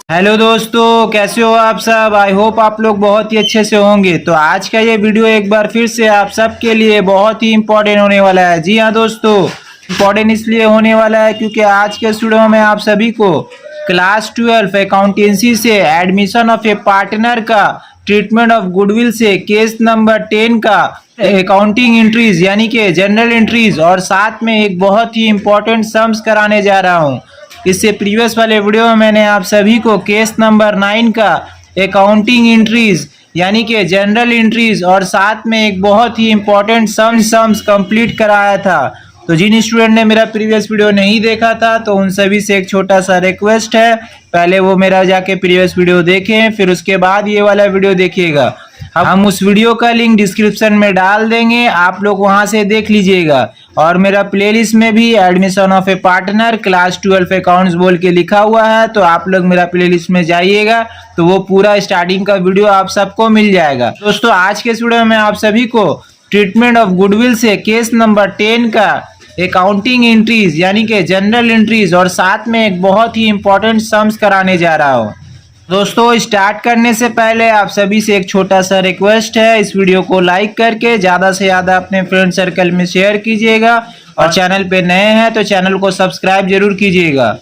Hello दोस्तों, कैसे हो आप सब। आई होप आप लोग बहुत ही अच्छे से होंगे। तो आज का ये वीडियो एक बार फिर से आप सब के लिए बहुत ही इम्पोर्टेंट होने वाला है। जी हाँ दोस्तों, इम्पोर्टेंट इसलिए होने वाला है क्योंकि आज के वीडियो में आप सभी को क्लास 12 अकाउंटेंसी से एडमिशन ऑफ ए पार्टनर का, ट्रीटमेंट ऑफ गुडविल से केस नंबर 10 का, अकाउंटिंग एंट्रीज यानी कि जनरल एंट्रीज और साथ में एक बहुत ही इम्पोर्टेंट सम्स कराने जा रहा हूँ। इससे प्रीवियस वाले वीडियो में मैंने आप सभी को केस नंबर 9 का अकाउंटिंग एंट्रीज यानी कि जनरल एंट्रीज और साथ में एक बहुत ही इम्पोर्टेंट सम्स कंप्लीट कराया था। तो जिन स्टूडेंट ने मेरा प्रीवियस वीडियो नहीं देखा था तो उन सभी से एक छोटा सा रिक्वेस्ट है, पहले वो मेरा जाके प्रीवियस वीडियो देखें, फिर उसके बाद ये वाला वीडियो देखिएगा। हम उस वीडियो का लिंक डिस्क्रिप्शन में डाल देंगे, आप लोग वहां से देख लीजिएगा। और मेरा प्लेलिस्ट में भी admission of A partner class 12 accounts बोल के लिखा हुआ है, तो आप लोग मेरा प्लेलिस्ट में जाइएगा तो वो पूरा स्टार्टिंग का वीडियो आप सबको मिल जाएगा। दोस्तों, आज के इस वीडियो में आप सभी को ट्रीटमेंट ऑफ गुडविल से केस नंबर 10 का अकाउंटिंग एंट्रीज यानी कि जनरल एंट्रीज और साथ में एक बहुत ही इंपॉर्टेंट सम्स कराने जा रहा हूँ। दोस्तों, स्टार्ट करने से पहले आप सभी से एक छोटा सा रिक्वेस्ट है, इस वीडियो को लाइक करके ज़्यादा से ज़्यादा अपने फ्रेंड सर्कल में शेयर कीजिएगा और चैनल पे नए हैं तो चैनल को सब्सक्राइब जरूर कीजिएगा।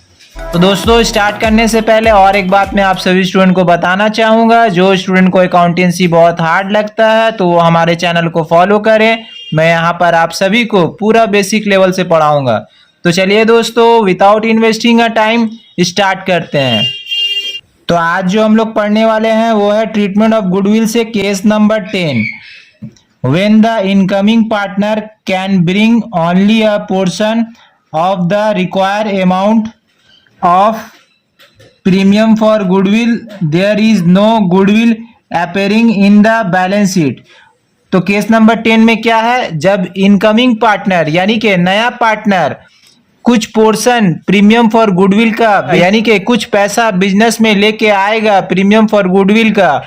तो दोस्तों, स्टार्ट करने से पहले और एक बात मैं आप सभी स्टूडेंट को बताना चाहूँगा, जो स्टूडेंट को अकाउंटेंसी बहुत हार्ड लगता है तो वो हमारे चैनल को फॉलो करें। मैं यहाँ पर आप सभी को पूरा बेसिक लेवल से पढ़ाऊँगा। तो चलिए दोस्तों, without investing a time start करते हैं। तो आज जो हम लोग पढ़ने वाले हैं वो है ट्रीटमेंट ऑफ गुडविल से case number 10। When the incoming partner can bring only a portion of the required amount of premium for goodwill, there is no goodwill appearing in the balance sheet. तो case number 10 में क्या है, जब incoming partner यानी कि नया partner कुछ portion premium for goodwill का यानी कि कुछ पैसा बिजनेस में लेके आएगा प्रीमियम फॉर गुडविल का,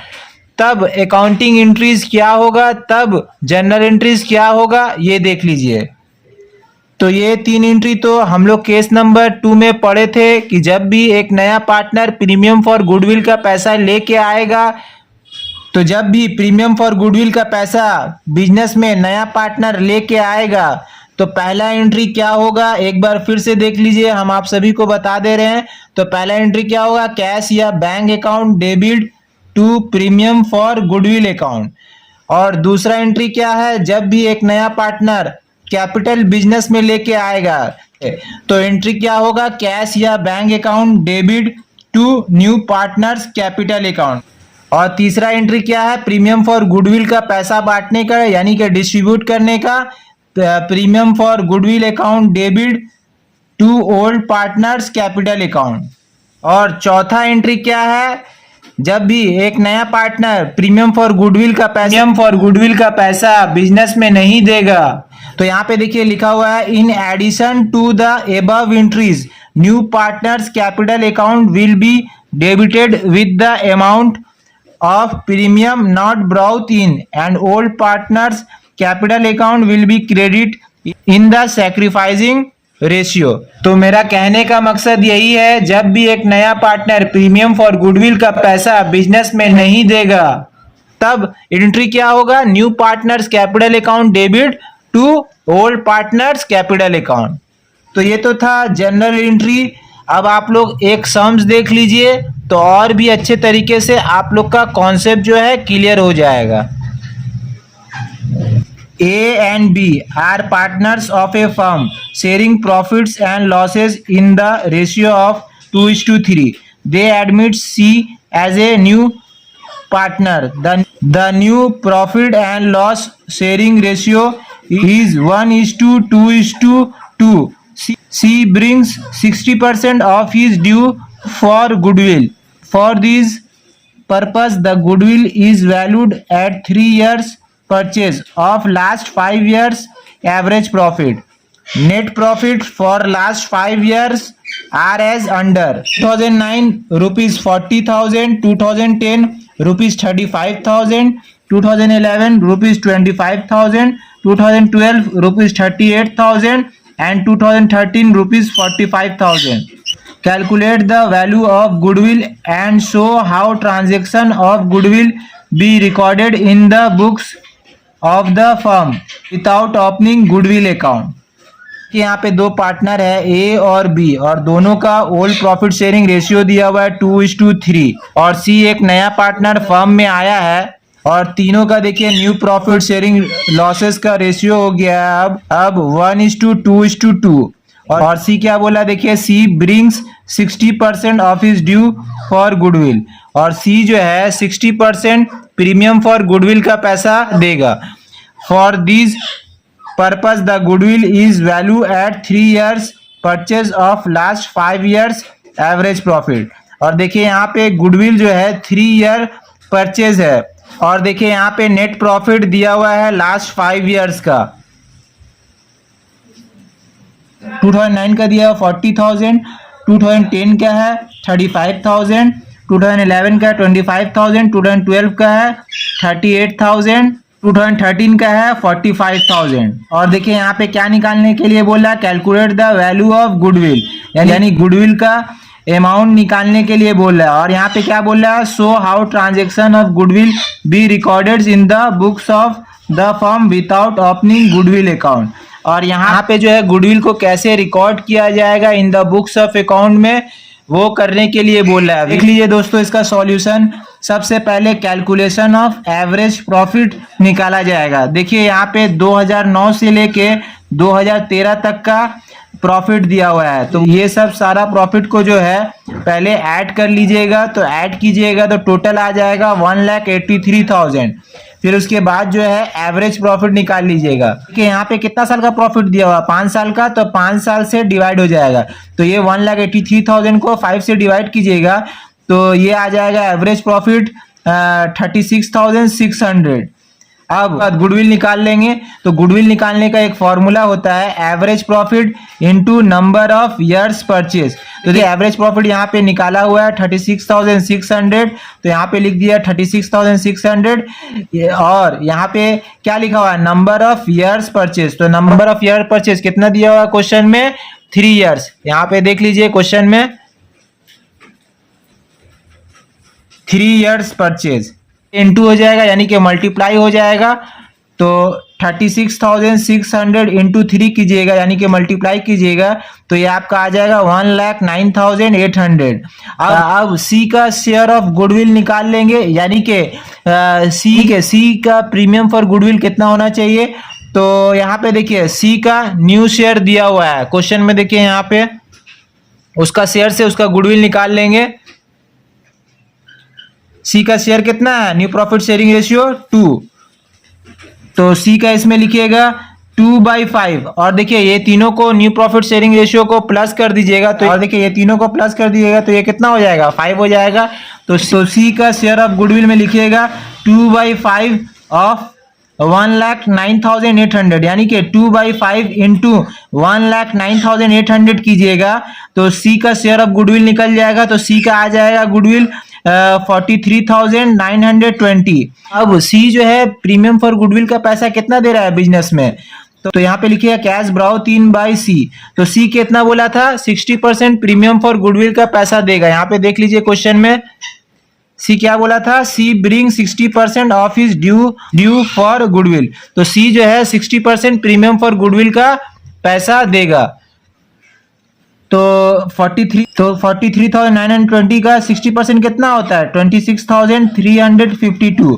तब अकाउंटिंग एंट्रीज क्या होगा, तब जनरल एंट्रीज क्या होगा, ये देख लीजिए। तो ये 3 एंट्री तो हम लोग केस नंबर 2 में पढ़े थे कि जब भी एक नया पार्टनर प्रीमियम फॉर गुडविल का पैसा लेके आएगा, तो जब भी प्रीमियम फॉर गुडविल का पैसा बिजनेस में नया पार्टनर लेके आएगा तो पहला एंट्री क्या होगा, एक बार फिर से देख लीजिए, हम आप सभी को बता दे रहे हैं। तो पहला एंट्री क्या होगा, कैश या bank account debit to premium for goodwill account. और दूसरा एंट्री क्या है, जब भी एक नया पार्टनर कैपिटल बिजनेस में लेके आएगा तो एंट्री क्या होगा, कैश या bank account debit to new partners capital account. और तीसरा एंट्री क्या है, प्रीमियम फॉर गुडविल का पैसा बांटने का यानी कि डिस्ट्रीब्यूट करने का, premium for goodwill account debit to old partners capital account. और चौथा एंट्री क्या है, जब भी एक नया पार्टनर प्रीमियम फॉर गुडविल का पैसा बिजनेस में नहीं देगा, तो यहाँ पे देखिए लिखा हुआ है, in addition to the above entries new partners capital account will be debited with the amount of premium not brought in and old partners capital account will be credit in the sacrificing ratio. तो मेरा कहने का मकसद यही है, जब भी एक नया पार्टनर प्रीमियम फॉर गुडविल का पैसा बिजनेस में नहीं देगा तब एंट्री क्या होगा, new partners capital account debit to old partners capital account. तो ये तो था जनरल एंट्री। अब आप लोग एक सम्स देख लीजिए तो और भी अच्छे तरीके से आप लोग का कॉन्सेप्ट जो है क्लियर हो जाएगा। A and B are partners of a firm sharing profits and losses in the ratio of 2:3. They admit C as a new partner. The new profit and loss sharing ratio is 1:2:2. C brings 60% of his due for goodwill. For this purpose, the goodwill is valued at 3 years purchase of last 5 years average profit. Net profit for last 5 years are as under: 2009 rupees 40,000, 2010 rupees 35,000, 2011 rupees 25,000, 2012 rupees 38,000 and 2013 rupees 45,000. Calculate the value of goodwill and show how transaction of goodwill be recorded in the books of the firm without opening goodwill account. कि यहाँ पे दो partner है ए और B और दोनों का old profit sharing ratio दिया हुआ है 2:3 और सी एक नया पार्टनर फर्म में आया है और तीनों का देखिए न्यू प्रॉफिट शेयरिंग लॉसेस का रेशियो हो गया है अब 1:2:2 और सी क्या बोला देखिए C brings 60% of his due for goodwill और सी जो है 60% प्रीमियम फॉर गुडविल का पैसा देगा। For this purpose the goodwill is value at 3 years purchase of last 5 years average profit और देखिए यहाँ पे गुडविल जो है 3 year परचेज है और देखिए यहाँ पे नेट प्रॉफिट दिया हुआ है लास्ट 5 years का। 2009 का दिया 40,000, 2010 का है 35,000, 2011 का 25,000, 2012 का है 38,000, 2013 का है 45,000 और देखिए यहाँ पे क्या निकालने के लिए बोला calculate the value of goodwill यानी गुडविल का अमाउंट निकालने के लिए बोल रहा है और यहाँ पे क्या बोल रहा है so how transaction of goodwill be recorded in the books of the firm without opening goodwill account और यहाँ पे जो है गुडविल को कैसे रिकॉर्ड किया जाएगा in the books of account में वो करने के लिए बोल रहा है। देख लीजिए दोस्तों इसका सॉल्यूशन। सबसे पहले कैलकुलेशन ऑफ एवरेज प्रॉफिट निकाला जाएगा। देखिए यहाँ पे 2009 से लेके 2013 तक का प्रॉफिट दिया हुआ है तो ये सब सारा प्रॉफिट को जो है पहले ऐड कर लीजिएगा तो ऐड कीजिएगा तो टोटल आ जाएगा 1,83,000। फिर उसके बाद जो है एवरेज प्रॉफिट निकाल लीजिएगा कि यहाँ पे कितना साल का प्रॉफिट दिया हुआ 5 साल का तो 5 साल से डिवाइड हो जाएगा तो ये 1,83,000 को 5 से डिवाइड कीजिएगा तो ये आ जाएगा एवरेज प्रॉफिट 36,600। अब गुडविल निकाल लेंगे तो गुडविल निकालने का एक फॉर्मूला होता है average profit into number of years purchase. तो ये एवरेज प्रॉफिट यहाँ पे निकाला हुआ है 36,600 तो यहाँ पे लिख दिया 36,600 और यहाँ पे क्या लिखा हुआ है नंबर ऑफ इयर्स परचेज। तो नंबर ऑफ ईयर परचेज कितना दिया हुआ है क्वेश्चन में 3 years। यहाँ पे देख लीजिए क्वेश्चन में 3 years परचेज इनटू हो जाएगा यानी कि मल्टीप्लाई हो जाएगा तो 36,600 इंटू 3 कीजिएगा यानी कि मल्टीप्लाई कीजिएगा तो ये आपका आ जाएगा 1,09,800। अब सी का शेयर ऑफ गुडविल निकाल लेंगे यानी कि सी का प्रीमियम फॉर गुडविल कितना होना चाहिए। तो यहाँ पे देखिए सी का न्यू शेयर दिया हुआ है क्वेश्चन में देखिए यहाँ पे उसका शेयर से उसका गुडविल निकाल लेंगे। सी का शेयर कितना है न्यू प्रॉफिट शेयरिंग रेशियो 2 तो सी का इसमें लिखिएगा 2/5 और देखिए ये तीनों को न्यू प्रॉफिट शेयरिंग रेशियो को प्लस कर दीजिएगा तो और देखिए ये तीनों को प्लस कर दीजिएगा तो ये कितना हो जाएगा 5 हो जाएगा। तो सी का शेयर ऑफ गुडविल में लिखिएगा 2/5 ऑफ 1,09,800 यानी कि 2/5 इंटू 1,09,800 कीजिएगा तो सी का शेयर ऑफ गुडविल निकल जाएगा। तो सी का आ जाएगा गुडविल 43,920। अब सी जो है प्रीमियम फॉर गुडविल का पैसा कितना दे रहा है बिजनेस में तो यहाँ पे लिखिएगा कैश ब्राउ 3/C तो सी कितना बोला था 60% प्रीमियम फॉर गुडविल का पैसा देगा। यहाँ पे देख लीजिए क्वेश्चन में सी क्या बोला था C bring 60% of his due for goodwill तो सी जो है 60% प्रीमियम फॉर गुडविल का पैसा देगा। तो 43,920 का 60% कितना होता है 26,352।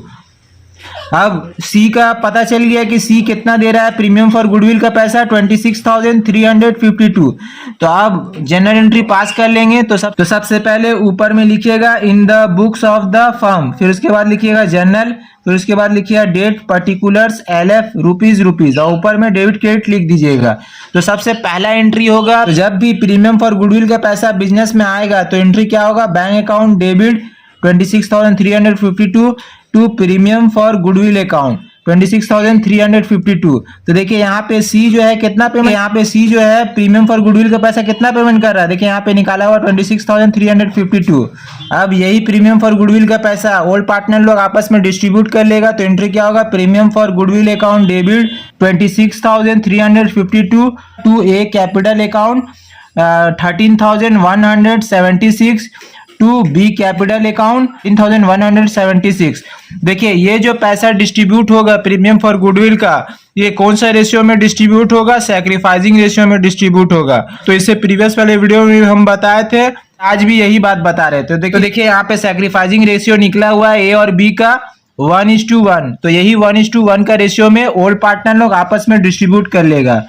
अब सी का पता चल गया कि सी कितना दे रहा है प्रीमियम फॉर गुडविल का पैसा 26,352। तो अब जनरल एंट्री पास कर लेंगे तो सबसे पहले ऊपर में लिखिएगा in the books of the firm फिर उसके बाद लिखिएगा जर्नल फिर उसके बाद लिखिएगा डेट पर्टिकुलर्स LF रुपीज और ऊपर में डेबिट क्रेडिट लिख दीजिएगा। तो सबसे पहला एंट्री होगा तो जब भी प्रीमियम फॉर गुडविल का पैसा बिजनेस में आएगा तो एंट्री क्या होगा bank account debit 26,352 to premium for goodwill account 26,352। तो देखिए यहाँ पे सी जो है कितना पेमेंट यहाँ पे सी जो है प्रीमियम फॉर गुडविल का पैसा कितना पेमेंट कर रहा है देखिए यहाँ पे निकाला हुआ 26,352। अब यही प्रीमियम फॉर गुडविल का पैसा ओल्ड पार्टनर लोग आपस में डिस्ट्रीब्यूट कर लेगा तो एंट्री क्या होगा premium for goodwill account debit 26,352 to A capital account 13,176 to B capital account 13,176। देखिए ये जो पैसा डिस्ट्रीब्यूट होगा प्रीमियम फॉर गुडविल का, ये कौन सा रेशियो में डिस्ट्रीब्यूट होगा? सैक्रिफाइसिंग रेशियो में डिस्ट्रीब्यूट होगा। तो इससे प्रीवियस वाले वीडियो में हम बताए थे, आज भी यही बात बता रहे थे। तो देखिए यहाँ पे सैक्रिफाइसिंग रेशियो निकला हुआ है ए और बी का 1:1। तो यही 1:1 का रेशियो में ओल्ड पार्टनर लोग आपस में डिस्ट्रीब्यूट कर लेगा।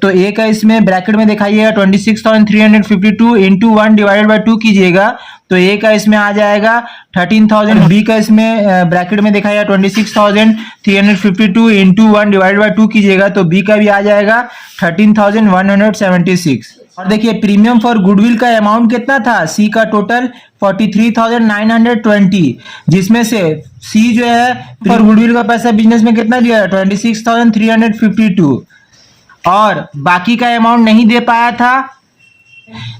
तो ए का इसमें ब्रैकेट में दिखाइएगा 26,352 इंटू 1 डिवाइडेड बाई 2 कीजिएगा, तो ए का इसमें आ जाएगा 13,000। बी का इसमें ब्रैकेट में दिखाइएगा 26,352 इंटू 1 डिवाइडेड बाई 2 कीजिएगा, तो बी का भी आ जाएगा 13,176। और देखिए प्रीमियम फॉर गुडविल का अमाउंट कितना था? सी का टोटल 43,920, जिसमें से सी जो है फॉर गुडविल का पैसा बिजनेस में कितना दिया है? 26,352, और बाकी का अमाउंट नहीं दे पाया था,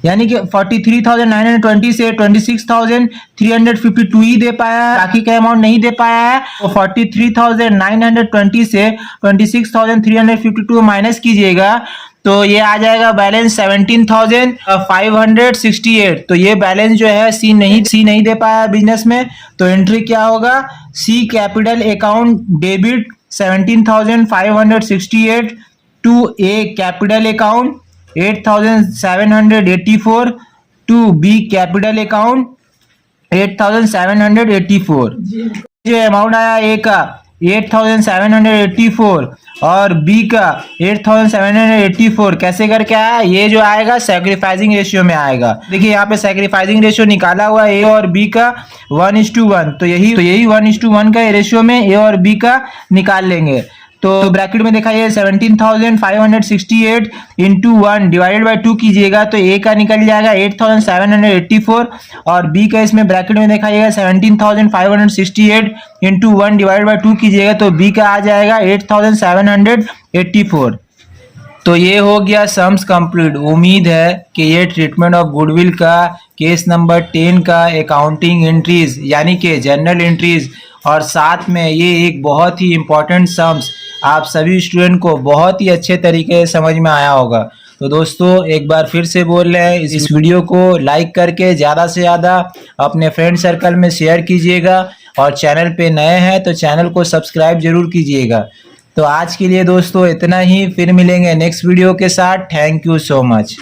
यानी कि 43,920 से 26,352 ही दे पाया है, बाकी का अमाउंट नहीं दे पाया है। तो 43,920 से 26,352 माइनस कीजिएगा, तो ये आ जाएगा बैलेंस 17,568। तो ये बैलेंस जो है सी नहीं दे पाया बिजनेस में, तो एंट्री क्या होगा? C capital account debit 17,568 to A capital account 8,784 to B capital account 8,784। जो अमाउंट आया ए का 8,784 और बी का 8,784 कैसे करके आया? ये जो आएगा सैक्रिफाइसिंग रेशियो में आएगा। देखिए यहाँ पे सैक्रिफाइसिंग रेशियो निकाला हुआ है ए और बी का 1:1। तो यही 1:1 का रेशियो में ए और बी का निकाल लेंगे। तो ब्रैकेट में दिखाइए 17,568 इंटू 1 डिवाइडेड बाई 2 कीजिएगा, तो ए का निकल जाएगा 8,784 और बी का इसमें ब्रैकेट में दिखाइएगा 17,568 इंटू 1 डिवाइडेड बाई 2 कीजिएगा, तो बी का आ जाएगा 8,784। तो ये हो गया सम्स कंप्लीट। उम्मीद है कि ये ट्रीटमेंट ऑफ गुडविल का केस नंबर 10 का अकाउंटिंग एंट्रीज यानी कि जर्नल एंट्रीज और साथ में ये एक बहुत ही इम्पोर्टेंट सम्स आप सभी स्टूडेंट को बहुत ही अच्छे तरीके से समझ में आया होगा। तो दोस्तों एक बार फिर से बोल रहे हैं, इस वीडियो को लाइक करके ज़्यादा से ज़्यादा अपने फ्रेंड सर्कल में शेयर कीजिएगा और चैनल पे नए हैं तो चैनल को सब्सक्राइब जरूर कीजिएगा। तो आज के लिए दोस्तों इतना ही, फिर मिलेंगे नेक्स्ट वीडियो के साथ। Thank you so much.